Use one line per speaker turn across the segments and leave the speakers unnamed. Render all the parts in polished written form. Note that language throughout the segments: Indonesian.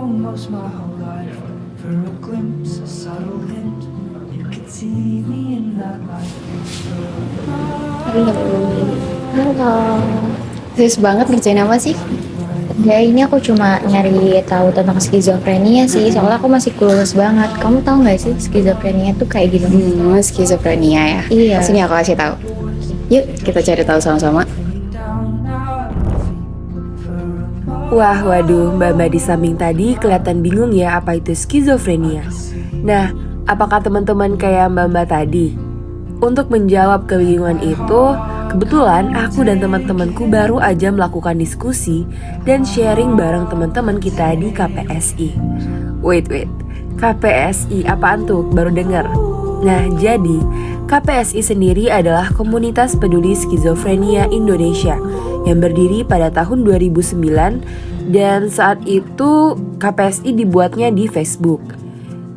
almost my whole life for a glimpse, a subtle hint. You could see me in that light.
Halo. Halo. Serius banget ngerjain apa sih? Ya ini aku cuma nyari tahu tentang skizofrenia sih, soalnya aku masih clueless banget. Kamu tahu nggak sih skizofrenia tuh kayak gimana?
Skizofrenia ya.
Iya.
Sini aku kasih tahu. Yuk kita cari tahu sama-sama.
Wah, waduh, mbak-mbak di samping tadi kelihatan bingung ya apa itu skizofrenia. Nah, apakah teman-teman kayak mbak-mbak tadi? Untuk menjawab kebingungan itu, kebetulan aku dan teman-temanku baru aja melakukan diskusi dan sharing bareng teman-teman kita di KPSI. Wait, KPSI apaan tuh? Baru dengar. Nah, jadi KPSI sendiri adalah Komunitas Peduli Skizofrenia Indonesia yang berdiri pada tahun 2009 dan saat itu KPSI dibuatnya di Facebook.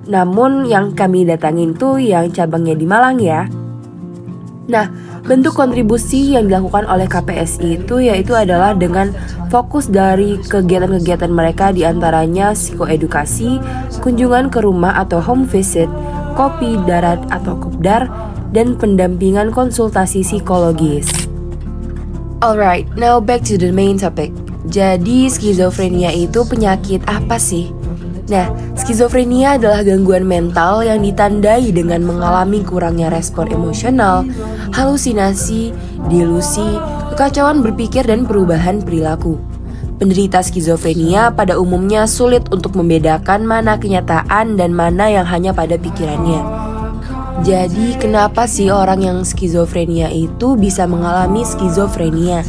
Namun yang kami datangin tuh yang cabangnya di Malang ya. Nah, bentuk kontribusi yang dilakukan oleh KPSI itu yaitu adalah dengan fokus dari kegiatan-kegiatan mereka diantaranya psikoedukasi, kunjungan ke rumah atau home visit, kopi darat atau kopdar, dan pendampingan konsultasi psikologis. Alright, now back to the main topic. Jadi skizofrenia itu penyakit apa sih? Nah, skizofrenia adalah gangguan mental yang ditandai dengan mengalami kurangnya respon emosional, halusinasi, delusi, kekacauan berpikir dan perubahan perilaku. Penderita skizofrenia pada umumnya sulit untuk membedakan mana kenyataan dan mana yang hanya pada pikirannya. Jadi, kenapa sih orang yang skizofrenia itu bisa mengalami skizofrenia?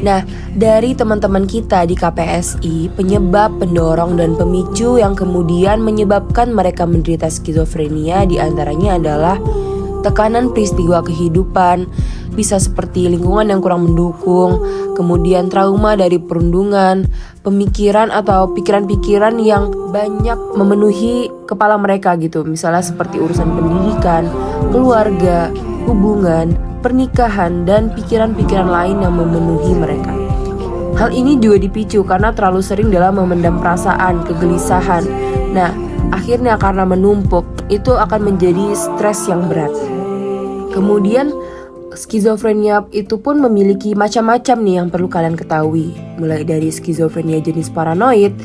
Nah, dari teman-teman kita di KPSI, penyebab, pendorong, dan pemicu yang kemudian menyebabkan mereka menderita skizofrenia diantaranya adalah tekanan peristiwa kehidupan, bisa seperti lingkungan yang kurang mendukung, kemudian trauma dari perundungan, pemikiran atau pikiran-pikiran yang banyak memenuhi kepala mereka gitu. Misalnya seperti urusan pendidikan, keluarga, hubungan, pernikahan, dan pikiran-pikiran lain yang memenuhi mereka. Hal ini juga dipicu karena terlalu sering dalam memendam perasaan, kegelisahan. Nah, akhirnya karena menumpuk, itu akan menjadi stres yang berat. Kemudian, skizofrenia itu pun memiliki macam-macam nih yang perlu kalian ketahui. Mulai dari skizofrenia jenis paranoid,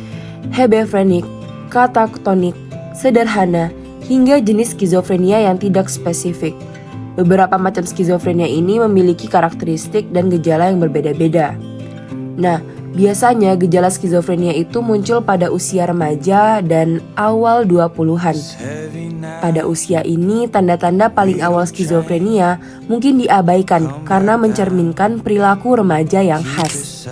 hebefrenik, kataktonik, sederhana, hingga jenis skizofrenia yang tidak spesifik. Beberapa macam skizofrenia ini memiliki karakteristik dan gejala yang berbeda-beda. Nah, biasanya gejala skizofrenia itu muncul pada usia remaja dan awal 20-an. Pada usia ini, tanda-tanda paling awal skizofrenia mungkin diabaikan karena mencerminkan perilaku remaja yang khas.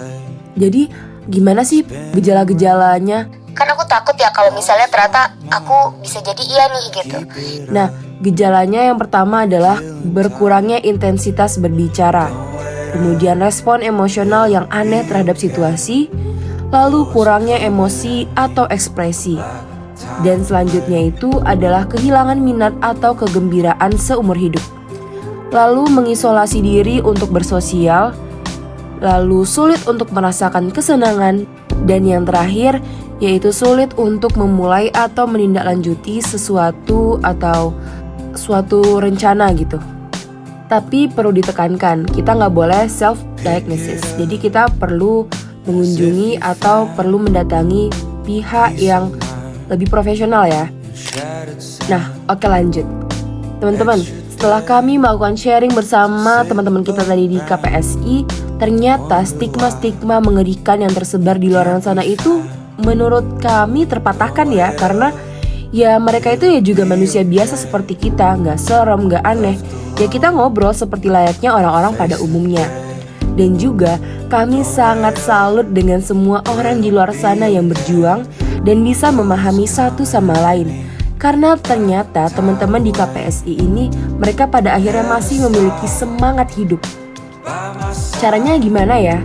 Jadi, gimana sih gejala-gejalanya?
Kan aku takut ya kalau misalnya ternyata aku bisa jadi iya nih gitu.
Nah, gejalanya yang pertama adalah berkurangnya intensitas berbicara, kemudian respon emosional yang aneh terhadap situasi, lalu kurangnya emosi atau ekspresi. Dan selanjutnya itu adalah kehilangan minat atau kegembiraan seumur hidup. Lalu mengisolasi diri untuk bersosial, lalu sulit untuk merasakan kesenangan, dan yang terakhir yaitu sulit untuk memulai atau menindaklanjuti sesuatu atau suatu rencana gitu. Tapi perlu ditekankan, kita nggak boleh self-diagnosis. Jadi kita perlu mengunjungi atau perlu mendatangi pihak yang lebih profesional ya. Nah, oke lanjut. Teman-teman, setelah kami melakukan sharing bersama teman-teman kita tadi di KPSI, ternyata stigma-stigma mengerikan yang tersebar di luar sana itu menurut kami terpatahkan ya. Karena ya mereka itu ya juga manusia biasa seperti kita, nggak serem, nggak aneh. Ya kita ngobrol seperti layaknya orang-orang pada umumnya. Dan juga kami sangat salut dengan semua orang di luar sana yang berjuang dan bisa memahami satu sama lain. Karena ternyata teman-teman di KPSI ini mereka pada akhirnya masih memiliki semangat hidup. Caranya gimana ya?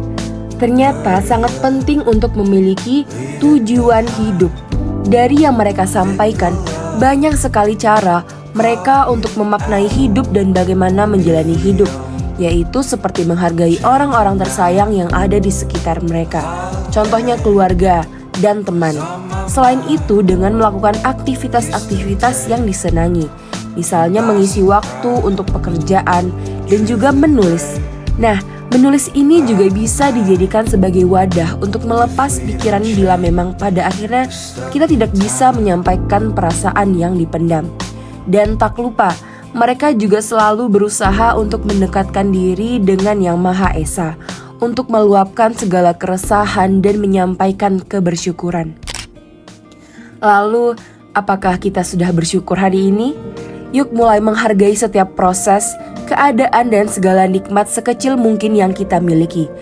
Ternyata sangat penting untuk memiliki tujuan hidup. Dari yang mereka sampaikan, banyak sekali cara mereka untuk memaknai hidup dan bagaimana menjalani hidup, yaitu seperti menghargai orang-orang tersayang yang ada di sekitar mereka. Contohnya keluarga dan teman. Selain itu, dengan melakukan aktivitas-aktivitas yang disenangi, misalnya mengisi waktu untuk pekerjaan dan juga menulis. Nah, menulis ini juga bisa dijadikan sebagai wadah untuk melepas pikiran bila memang pada akhirnya kita tidak bisa menyampaikan perasaan yang dipendam. Dan tak lupa, mereka juga selalu berusaha untuk mendekatkan diri dengan Yang Maha Esa, untuk meluapkan segala keresahan dan menyampaikan kebersyukuran. Lalu, apakah kita sudah bersyukur hari ini? Yuk mulai menghargai setiap proses, keadaan dan segala nikmat sekecil mungkin yang kita miliki.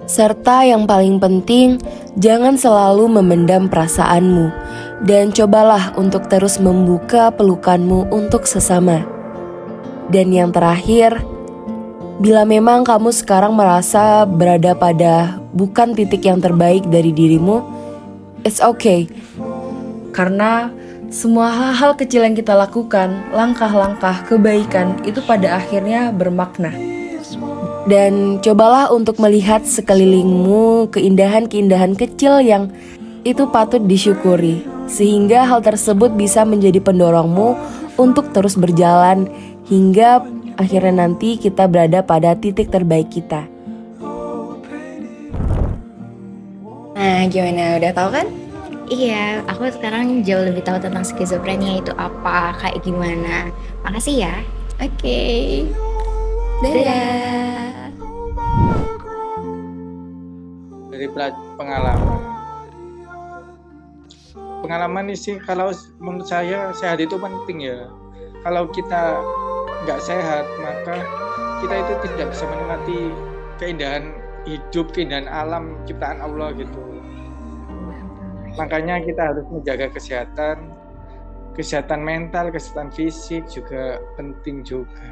Serta yang paling penting, jangan selalu memendam perasaanmu dan cobalah untuk terus membuka pelukanmu untuk sesama. Dan yang terakhir, bila memang kamu sekarang merasa berada pada bukan titik yang terbaik dari dirimu, it's okay. Karena semua hal-hal kecil yang kita lakukan, langkah-langkah kebaikan itu pada akhirnya bermakna. Dan cobalah untuk melihat sekelilingmu keindahan-keindahan kecil yang itu patut disyukuri, sehingga hal tersebut bisa menjadi pendorongmu untuk terus berjalan hingga akhirnya nanti kita berada pada titik terbaik kita.
Nah, gimana? Udah tahu kan?
Iya, aku sekarang jauh lebih tahu tentang skizofrenia itu apa, kayak gimana. Makasih ya.
Oke. Dadah.
Dari pengalaman ini sih, kalau menurut saya sehat itu penting ya. Kalau kita nggak sehat, maka kita itu tidak bisa menikmati keindahan hidup, keindahan alam ciptaan Allah gitu. Makanya kita harus menjaga kesehatan mental, kesehatan fisik juga penting juga.